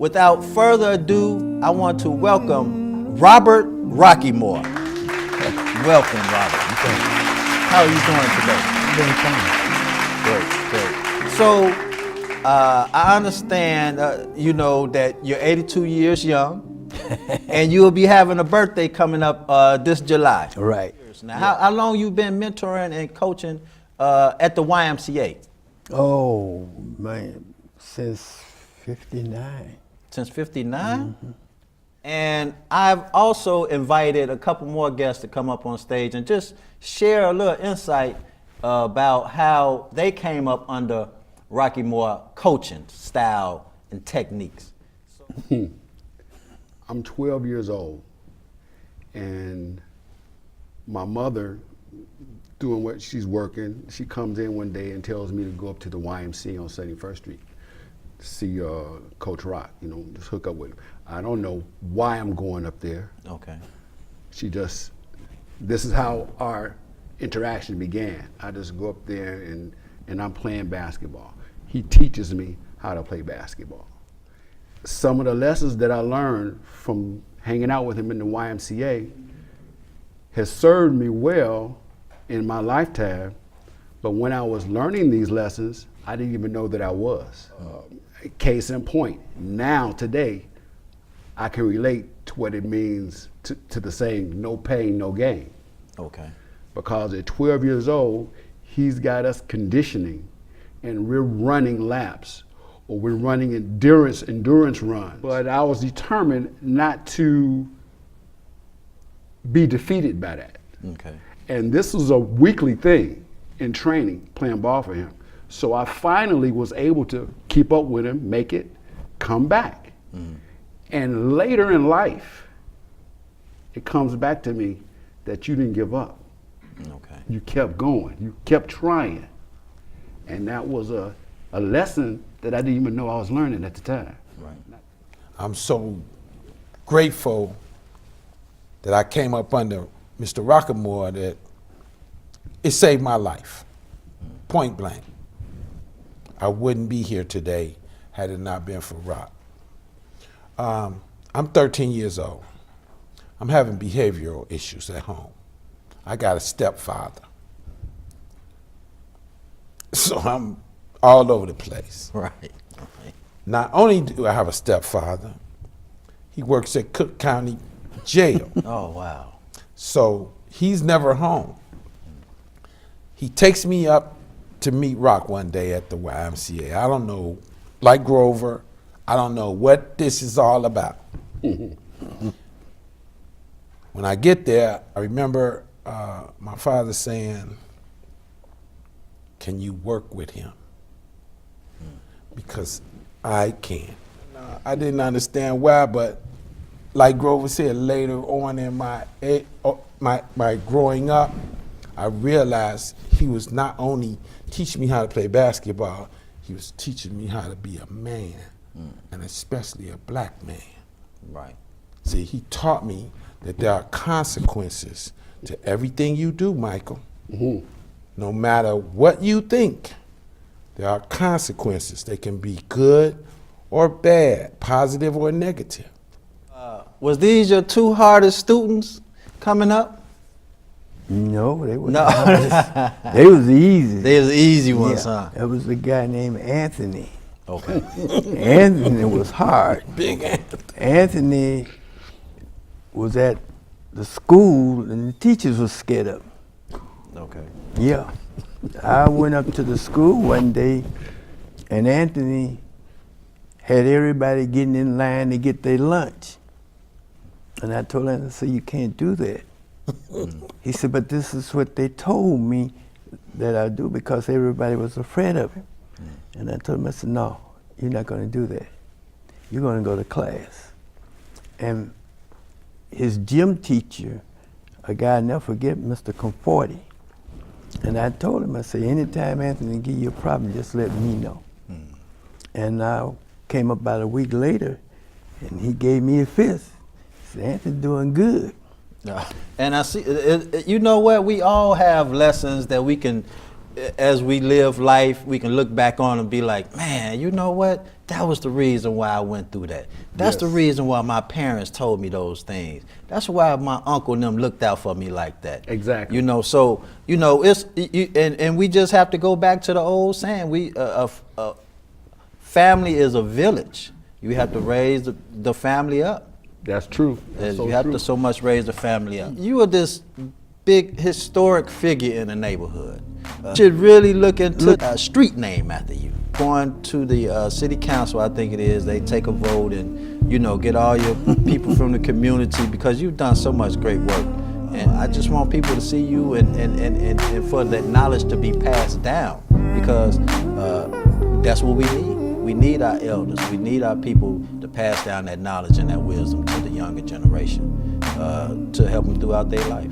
without further ado, I want to welcome Robert Rockymore. Welcome, Robert. How are you doing today? Doing fine. Great. So, I understand, that you're 82 years young, and you will be having a birthday coming up this July. Right. Now, how long you been mentoring and coaching at the YMCA? Oh, man, since 59. Since 59? Mm-hmm. And I've also invited a couple more guests to come up on stage and just share a little insight about how they came up under Rockymore coaching style and techniques. I'm 12 years old, and my mother, doing what she's working, she comes in one day and tells me to go up to the YMCA on 71st Street to see Coach Rock, just hook up with him. I don't know why I'm going up there. Okay. This is how our interaction began. I just go up there and I'm playing basketball. He teaches me how to play basketball. Some of the lessons that I learned from hanging out with him in the YMCA has served me well in my lifetime, but when I was learning these lessons, I didn't even know that I was. Case in point, now, today, I can relate to what it means to the saying, no pain, no gain. Okay. Because at 12 years old, he's got us conditioning, and we're running laps, or we're running endurance runs. But I was determined not to be defeated by that. Okay. And this was a weekly thing in training, playing ball for him. So I finally was able to keep up with him, make it, come back. Mm. And later in life, it comes back to me that you didn't give up. Okay. You kept going, you kept trying. And that was a lesson that I didn't even know I was learning at the time. Right. I'm so grateful that I came up under Mr. Rockymore that it saved my life, point blank. I wouldn't be here today had it not been for Rock. I'm 13 years old. I'm having behavioral issues at home. I got a stepfather. So I'm all over the place. Right. Okay. Not only do I have a stepfather, he works at Cook County Jail. Oh, wow. So he's never home. He takes me up to meet Rock one day at the YMCA. I don't know, like Grover, I don't know what this is all about. When I get there, I remember my father saying, "Can you work with him?" Because I can. I didn't understand why, but like Grover said, later on in my growing up, I realized he was not only teaching me how to play basketball, he was teaching me how to be a man, and especially a black man. Right. See, he taught me that there are consequences to everything you do, Michael. Mm-hmm. No matter what you think, there are consequences. They can be good or bad, positive or negative. Was these your two hardest students coming up? No, they were No. They was easy. They was the easy ones, huh? There was a guy named Anthony. Okay. Anthony was hard. Big Anthony. Anthony was at the school and the teachers were scared of him. Okay. Yeah. I went up to the school one day and Anthony had everybody getting in line to get their lunch. And I told him, I said, "You can't do that." He said, "But this is what they told me that I do because everybody was afraid of him." And I told him, I said, "No, you're not going to do that. You're going to go to class." And his gym teacher, a guy I never forget, Mr. Conforti. And I told him, I said, "Anytime Anthony give you a problem, just let me know." And I came up about a week later, and he gave me a fist. He said, "Anthony's doing good." And I see, you know what? We all have lessons that we can as we live life, we can look back on and be like, man, you know what? That was the reason why I went through that. That's the Yes. reason why my parents told me those things. That's why my uncle and them looked out for me like that. Exactly. You know, so, you know, and we just have to go back to the old saying, family is a village. You have to raise the family up. That's true. That's so You have true. to so much raise the family up. You are this big historic figure in the neighborhood. Should really look into a street name after you. Going to the city council, I think it is, they take a vote and, you know, get all your people from the community, because you've done so much great work. And I just want people to see you and for that knowledge to be passed down, because that's what we need. We need our elders. We need our people to pass down that knowledge and that wisdom to the younger generation to help them throughout their life.